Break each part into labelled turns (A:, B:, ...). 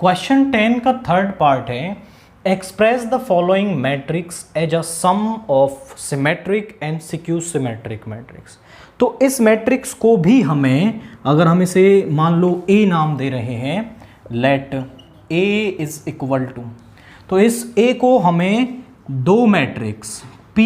A: Question 10 का third part है, express the following matrix as a sum of symmetric and skew symmetric matrix. तो इस matrix को भी हमें, अगर हम इसे मान लो ए नाम दे रहे हैं, let A is equal to, तो इस ए को हमें दो मैट्रिक्स P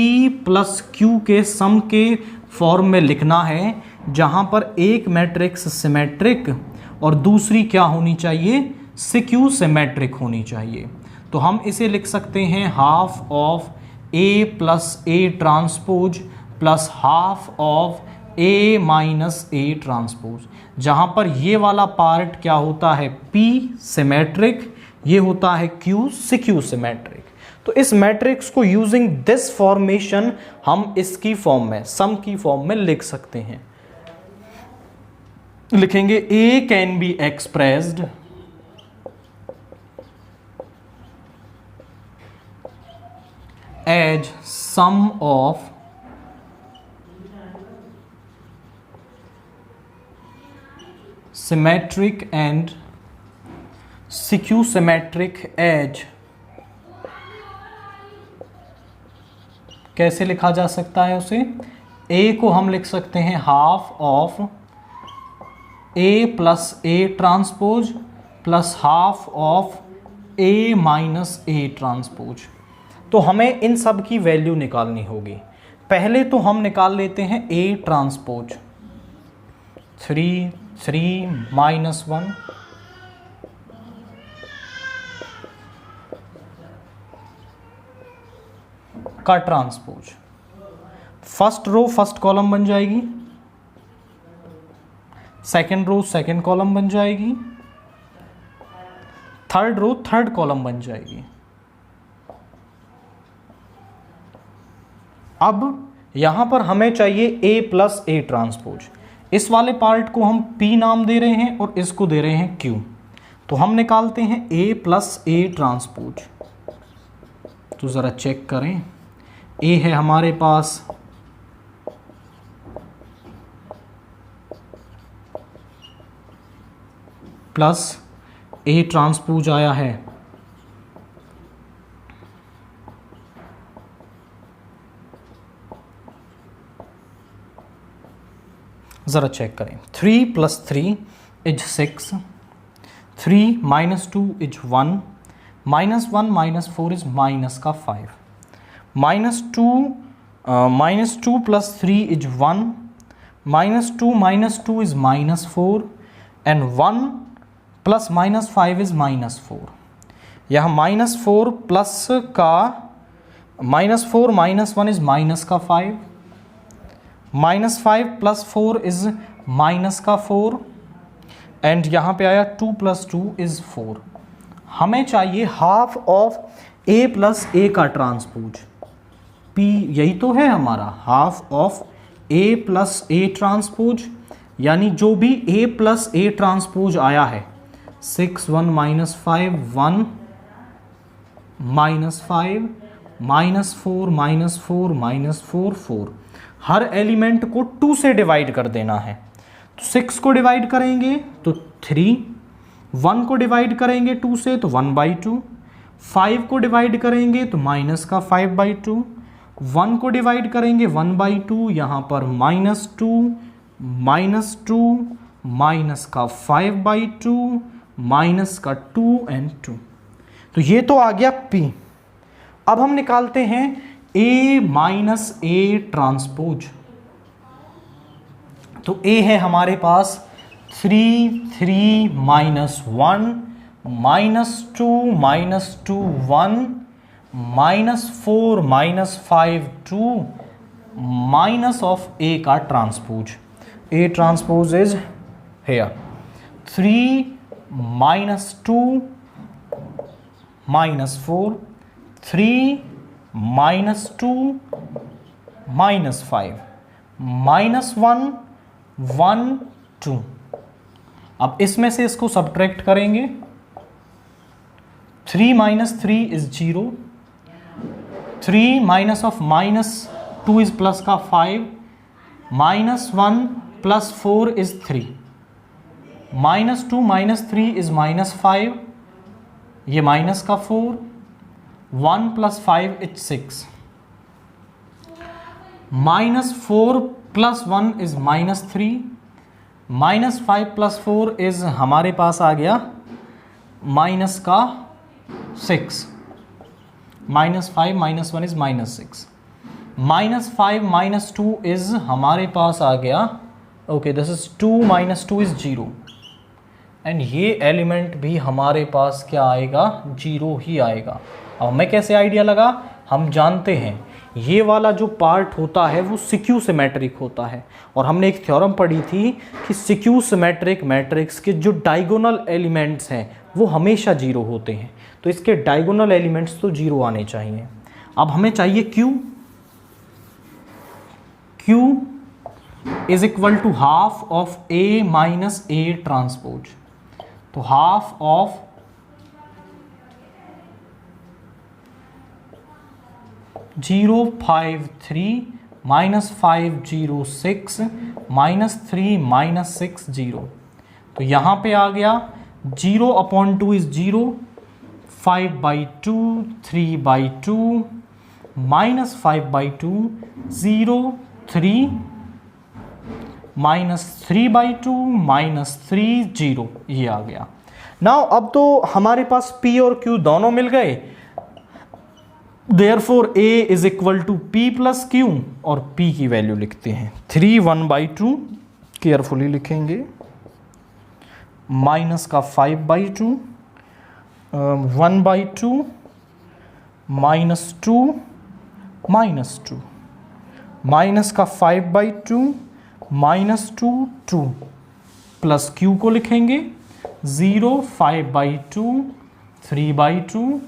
A: प्लस Q के सम के फॉर्म में लिखना है, जहां पर एक मैट्रिक्स सिमेट्रिक और दूसरी क्या होनी चाहिए, सिक्यू सिमेट्रिक होनी चाहिए। तो हम इसे लिख सकते हैं half of A plus A transpose plus half of A minus A transpose, जहां पर ये वाला पार्ट क्या होता है P सिमेट्रिक, ये होता है Q सिक्यू सिमेट्रिक। तो इस मैट्रिक्स को यूजिंग दिस फॉर्मेशन हम इसकी फॉर्म में, सम की फॉर्म में लिख सकते हैं। लिखेंगे A can be expressed as sum of symmetric and skew symmetric as. कैसे लिखा जा सकता है उसे, A को हम लिख सकते हैं half of A plus A transpose plus half of A minus A transpose. तो हमें इन सब की वैल्यू निकालनी होगी। पहले तो हम निकाल लेते हैं A ट्रांसपोज, 3 माइनस 1 का transpose. First row first column बन जाएगी, सेकंड रो सेकंड कॉलम बन जाएगी, थर्ड रो थर्ड कॉलम बन जाएगी। अब यहां पर हमें चाहिए A प्लस A ट्रांसपोज। इस वाले पार्ट को हम P नाम दे रहे हैं और इसको दे रहे हैं Q। तो हम निकालते हैं A प्लस A ट्रांसपोज। तो ज़रा चेक करें, A है हमारे पास प्लस A ट्रांसपोज आया है ज़रा चेक करें, 3 plus 3 is 6, 3 minus 2 is 1, minus 1 minus 4 is minus का 5, minus 2 plus 3 is 1, minus 2 is minus 4 and 1 plus minus 5 is minus 4। यह माइनस 4 प्लस का माइनस 4 माइनस 1 इज माइनस का 5, माइनस 5 प्लस 4 इज माइनस का 4 and यहाँ पे आया 2 plus 2 is 4। हमें चाहिए half of A plus A का ट्रांसपोज, P यही तो है हमारा, half of A plus A transpose, यानी जो भी A प्लस A ट्रांसपोज आया है, 6 1 minus 5 1 minus 5 minus 4 minus 4 minus 4 4। हर एलिमेंट को 2 से डिवाइड कर देना है। तो 6 को डिवाइड करेंगे तो 3, 1 को डिवाइड करेंगे 2 से तो 1/2, 5 को डिवाइड करेंगे तो माइनस का 5/2, 1 को डिवाइड करेंगे 1/2, यहाँ पर -2 -2 माइनस का 5/2 माइनस का 2 एंड 2। तो ये तो आ गया P। अब हम निकालते हैं A माइनस A ट्रांसपोज। तो A है हमारे पास 3 minus 1 minus 2 1 minus 4 minus 5 2 minus of A का transpose. A transpose is here 3 minus 2 minus 4 3 minus 2 minus 5 minus 1 1 2। अब इसमें से इसको सब्ट्रैक्ट करेंगे, 3 minus 3 is 0, 3 minus of minus 2 is plus का 5, माइनस 1 प्लस 4 इज 3, -2 - 3 is -5, ये माइनस का 4, 1 + 5 इज 6, -4 + 1 इज -3, -5 + 4 इज हमारे पास आ गया -6, -5 -1 इज -6, -5 - 2 इज हमारे पास आ गया, okay this is 2 - 2 is 0, and ये एलिमेंट भी हमारे पास क्या आएगा, 0 ही आएगा। अब हमें कैसे आइडिया लगा, हम जानते हैं ये वाला जो पार्ट होता है वो सिक्यू सिमेट्रिक होता है, और हमने एक थ्योरम पढ़ी थी कि सिक्यू सिमेट्रिक मैट्रिक्स के जो डायगोनल एलिमेंट्स हैं वो हमेशा 0 होते हैं, तो इसके डायगोनल एलिमेंट्स तो 0 आने चाहिए। अब हमें चाहिए Q is equal to half of A - A transpose, तो हाफ ऑफ -053 -506 -3 -60, तो यहाँ पे आ गया 0/2 इज 0, 5/2 3/2 -5/2 0 3 -3/2 -3 0, ये आ गया। नाउ अब तो हमारे पास P और Q दोनों मिल गए, Therefore A is equal to P + Q, और P की वैल्यू लिखते हैं 3 1/2, केयरफुली लिखेंगे, माइनस का 5/2 1/2 -2 -2 माइनस का 5/2 -2 2 प्लस Q को लिखेंगे 0 5/2 3/2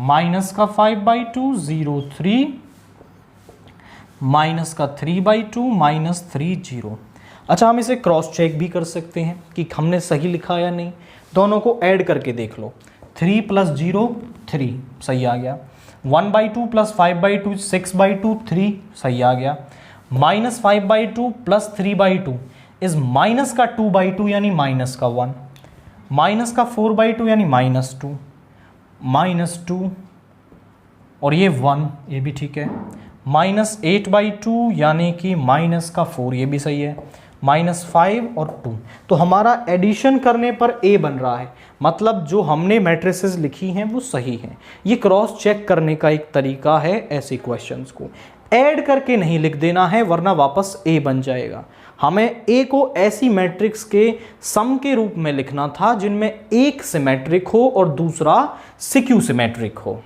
A: माइनस का 5/2 0 3 माइनस का 3/2 -3 0। अच्छा, हम इसे क्रॉस चेक भी कर सकते हैं कि हमने सही लिखा या नहीं, दोनों को ऐड करके देख लो, 3 + 0 3 सही आ गया, 1/2 + 5/2 6/2 3 सही आ गया, -5/2 + 3/2 इज माइनस का 2/2 यानी माइनस का 1, माइनस का 4/2 यानी -2 -2 और ये 1, ये भी ठीक है, -8/2 यानी कि -4, ये भी सही है, -5 और 2, तो हमारा एडिशन करने पर A बन रहा है, मतलब जो हमने मैट्रिसेस लिखी हैं वो सही हैं। ये क्रॉस चेक करने का एक तरीका है, ऐसे क्वेश्चंस को ऐड करके नहीं लिख देना है वरना वापस A बन जाएगा। हमें A को ऐसी मैट्रिक्स के सम के रूप में लिखना था जिनमें एक सिमेट्रिक हो और दूसरा सिक्यू सिमेट्रिक हो।